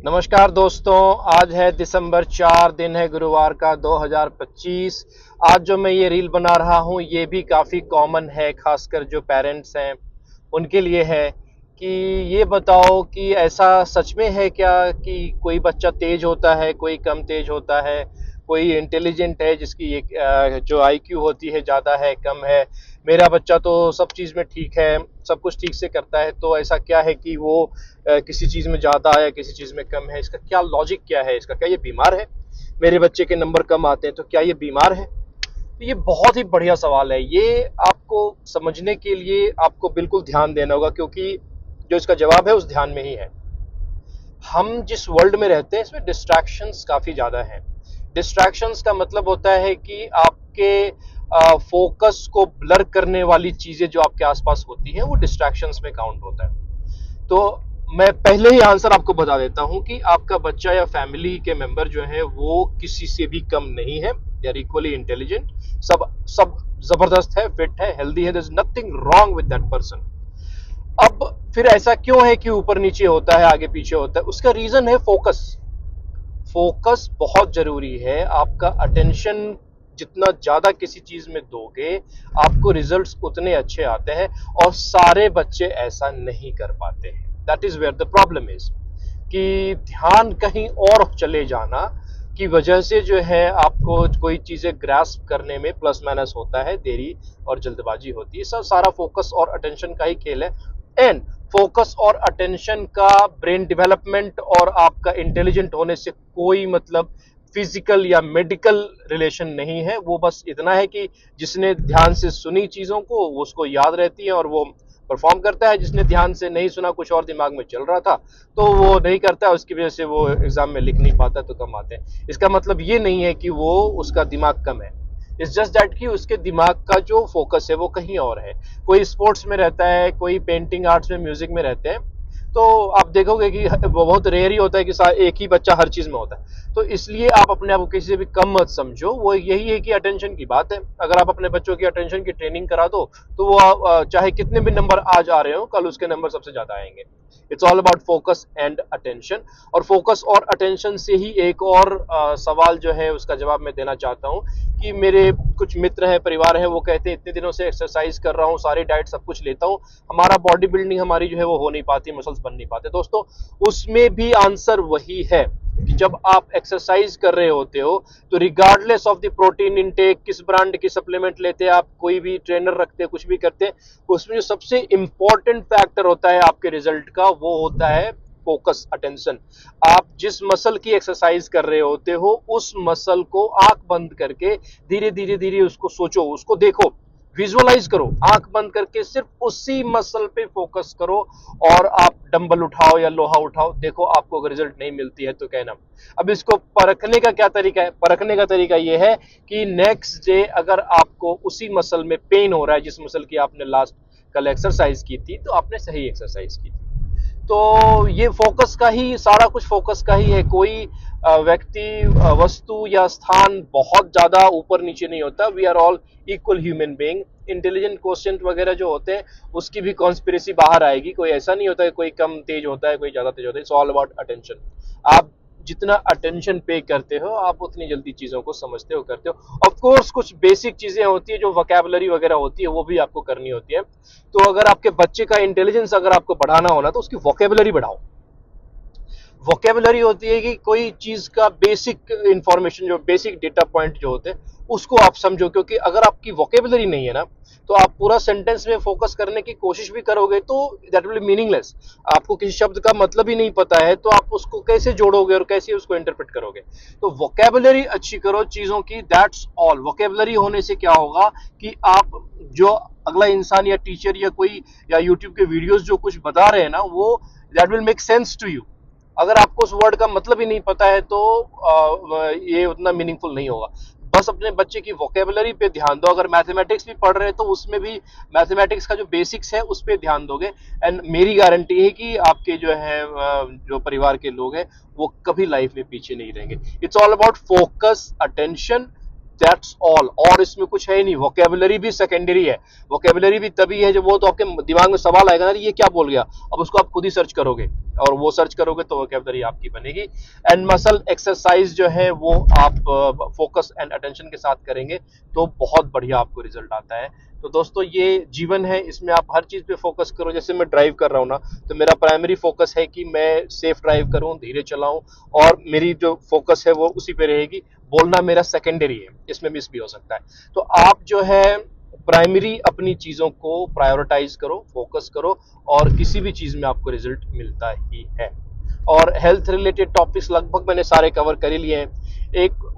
नमस्कार दोस्तों। आज है दिसंबर 4 दिन है गुरुवार का 2025। आज जो मैं ये रील बना रहा हूँ ये भी काफ़ी कॉमन है, खासकर जो पेरेंट्स हैं उनके लिए है कि ये बताओ कि ऐसा सच में है क्या कि कोई बच्चा तेज होता है, कोई कम तेज होता है, कोई इंटेलिजेंट है जिसकी जो आईक्यू होती है ज़्यादा है कम है। मेरा बच्चा तो सब चीज़ में ठीक है, सब कुछ ठीक से करता है, तो ऐसा क्या है कि वो किसी चीज़ में ज़्यादा है किसी चीज़ में कम है? इसका क्या लॉजिक क्या है? इसका क्या ये बीमार है? मेरे बच्चे के नंबर कम आते हैं तो क्या ये बीमार है? तो ये बहुत ही बढ़िया सवाल है। ये आपको समझने के लिए आपको बिल्कुल ध्यान देना होगा, क्योंकि जो इसका जवाब है उस ध्यान में ही है। हम जिस वर्ल्ड में रहते हैं इसमें डिस्ट्रैक्शंस काफ़ी ज़्यादा हैं। डिस्ट्रैक्शंस का मतलब होता है कि आपके फोकस को ब्लर करने वाली चीज़ें जो आपके आसपास होती हैं वो डिस्ट्रैक्शंस में काउंट होता है। तो मैं पहले ही आंसर आपको बता देता हूं कि आपका बच्चा या फैमिली के मेंबर जो है वो किसी से भी कम नहीं है। They are equally intelligent. सब सब जबरदस्त है, फिट है, हेल्दी है। There is nothing wrong with that person. अब फिर ऐसा क्यों है कि ऊपर नीचे होता है, आगे पीछे होता है? उसका रीजन है फोकस। फोकस बहुत जरूरी है। आपका अटेंशन जितना ज्यादा किसी चीज में दोगे आपको रिजल्ट्स उतने अच्छे आते हैं, और सारे बच्चे ऐसा नहीं कर पाते हैं। That is where the problem is कि ध्यान कहीं और चले जाना की वजह से जो है आपको कोई चीजें ग्रास्प करने में प्लस माइनस होता है, देरी और जल्दबाजी होती है। सब सारा फोकस और अटेंशन का ही खेल है। एंड फोकस और अटेंशन का ब्रेन डेवलपमेंट और आपका इंटेलिजेंट होने से कोई मतलब फिजिकल या मेडिकल रिलेशन नहीं है। वो बस इतना है कि जिसने ध्यान से सुनी चीजों को वो उसको याद रहती है और वो परफॉर्म करता है। जिसने ध्यान से नहीं सुना, कुछ और दिमाग में चल रहा था, तो वो नहीं करता है, उसकी वजह से वो एग्जाम में लिख नहीं पाता, तो कम आते हैं। इसका मतलब ये नहीं है कि वो उसका दिमाग कम है। इट्स जस्ट दैट कि उसके दिमाग का जो फोकस है वो कहीं और है। कोई स्पोर्ट्स में रहता है, कोई पेंटिंग आर्ट्स में, म्यूजिक में रहते हैं, तो आप देखोगे कि बहुत रेयर ही होता है कि एक ही बच्चा हर चीज में होता है। तो इसलिए आप अपने आप को किसी से भी कम मत समझो। वो यही है कि अटेंशन की बात है। अगर आप अपने बच्चों की अटेंशन की ट्रेनिंग करा दो तो वो चाहे कितने भी नंबर आज आ रहे हो, कल उसके नंबर सबसे ज्यादा आएंगे। It's all about focus and attention. और फोकस और अटेंशन से ही एक और सवाल जो है उसका जवाब मैं देना चाहता हूँ कि मेरे कुछ मित्र हैं, परिवार है, वो कहते हैं इतने दिनों से एक्सरसाइज कर रहा हूँ, सारी डाइट सब कुछ लेता हूँ, हमारा बॉडी बिल्डिंग हमारी जो है वो हो नहीं पाती, मसल्स बन नहीं पाते। दोस्तों, उसमें भी आंसर वही है कि जब आप एक्सरसाइज कर रहे होते हो तो regardless of the protein intake, किस ब्रांड की सप्लीमेंट लेते हैं आप, कोई भी ट्रेनर रखते हैं, कुछ भी करते हैं, उसमें जो सबसे इंपॉर्टेंट फैक्टर होता है आपके रिजल्ट का वो होता है फोकस, अटेंशन। आप जिस मसल की एक्सरसाइज कर रहे होते हो उस मसल को आंख बंद करके धीरे धीरे धीरे उसको सोचो, उसको देखो, विजुअलाइज करो। आंख बंद करके सिर्फ उसी मसल पे फोकस करो और आप डंबल उठाओ या लोहा उठाओ, देखो आपको अगर रिजल्ट नहीं मिलती है तो कहना। अब इसको परखने का क्या तरीका है? परखने का तरीका यह है कि नेक्स्ट डे अगर आपको उसी मसल में पेन हो रहा है जिस मसल की आपने लास्ट कल एक्सरसाइज की थी, तो आपने सही एक्सरसाइज की थी। तो ये फोकस का ही, सारा कुछ फोकस का ही है। कोई व्यक्ति, वस्तु या स्थान बहुत ज्यादा ऊपर नीचे नहीं होता। We are all equal human being. Intelligent question वगैरह जो होते हैं उसकी भी कॉन्स्पिरेसी बाहर आएगी। कोई ऐसा नहीं होता है कोई कम तेज होता है, कोई ज्यादा तेज होता है। It's all about attention. आप जितना अटेंशन पे करते हो आप उतनी जल्दी चीजों को समझते हो, करते हो। ऑफ कोर्स कुछ बेसिक चीजें होती है, जो वोकैबुलरी वगैरह होती है, वो भी आपको करनी होती है। तो अगर आपके बच्चे का इंटेलिजेंस अगर आपको बढ़ाना होना तो उसकी वोकैबुलरी बढ़ाओ। वोकेबलरी होती है कि कोई चीज का बेसिक इंफॉर्मेशन, जो बेसिक डेटा पॉइंट जो होते हैं उसको आप समझो। क्योंकि अगर आपकी वोकेबलरी नहीं है ना, तो आप पूरा सेंटेंस में फोकस करने की कोशिश भी करोगे तो दैट विल बी मीनिंगलेस। आपको किसी शब्द का मतलब ही नहीं पता है तो आप उसको कैसे जोड़ोगे और कैसे उसको इंटरप्रेट करोगे? तो वोकेबलरी अच्छी करो चीजों की, दैट्स ऑल। वोकेबलरी होने से क्या होगा कि आप जो अगला इंसान या टीचर या कोई या यूट्यूब के वीडियोस जो कुछ बता रहे हैं ना, वो that will make sense to you. अगर आपको उस वर्ड का मतलब ही नहीं पता है तो ये उतना मीनिंगफुल नहीं होगा। बस अपने बच्चे की वोकेबलरी पे ध्यान दो। अगर मैथमेटिक्स भी पढ़ रहे हैं तो उसमें भी मैथमेटिक्स का जो बेसिक्स है उस पे ध्यान दोगे, एंड मेरी गारंटी है कि आपके जो है जो परिवार के लोग हैं वो कभी लाइफ में पीछे नहीं रहेंगे। It's all about focus, attention, that's all. और इसमें कुछ है ही नहीं। वोकेबुलरी भी सेकेंडरी है। वोकेबुलरी भी तभी है जब वो तो आपके दिमाग में सवाल आएगा ना, ये क्या बोल गया, अब उसको आप खुद ही सर्च करोगे, और वो सर्च करोगे तो वोकेबुलरी आपकी बनेगी। एंड मसल एक्सरसाइज जो है वो आप फोकस एंड अटेंशन के साथ करेंगे तो बहुत बढ़िया आपको रिजल्ट आता है। तो दोस्तों ये जीवन है, इसमें आप हर चीज पे फोकस करो। जैसे मैं ड्राइव कर रहा हूँ ना, तो मेरा प्राइमरी फोकस है कि मैं सेफ ड्राइव करूँ, धीरे चलाऊं, और मेरी जो फोकस है वो उसी पे रहेगी। बोलना मेरा सेकेंडरी है, इसमें मिस भी हो सकता है। तो आप जो है प्राइमरी अपनी चीजों को प्रायोरिटाइज करो, फोकस करो, और किसी भी चीज में आपको रिजल्ट मिलता ही है। और हेल्थ रिलेटेड टॉपिक्स लगभग मैंने सारे कवर कर ही लिए हैं। एक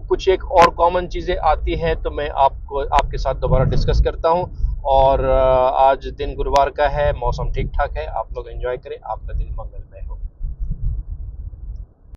और कॉमन चीजें आती हैं तो मैं आपको आपके साथ दोबारा डिस्कस करता हूं। और आज दिन गुरुवार का है, मौसम ठीक ठाक है, आप लोग एंजॉय करें, आपका दिन मंगलमय हो।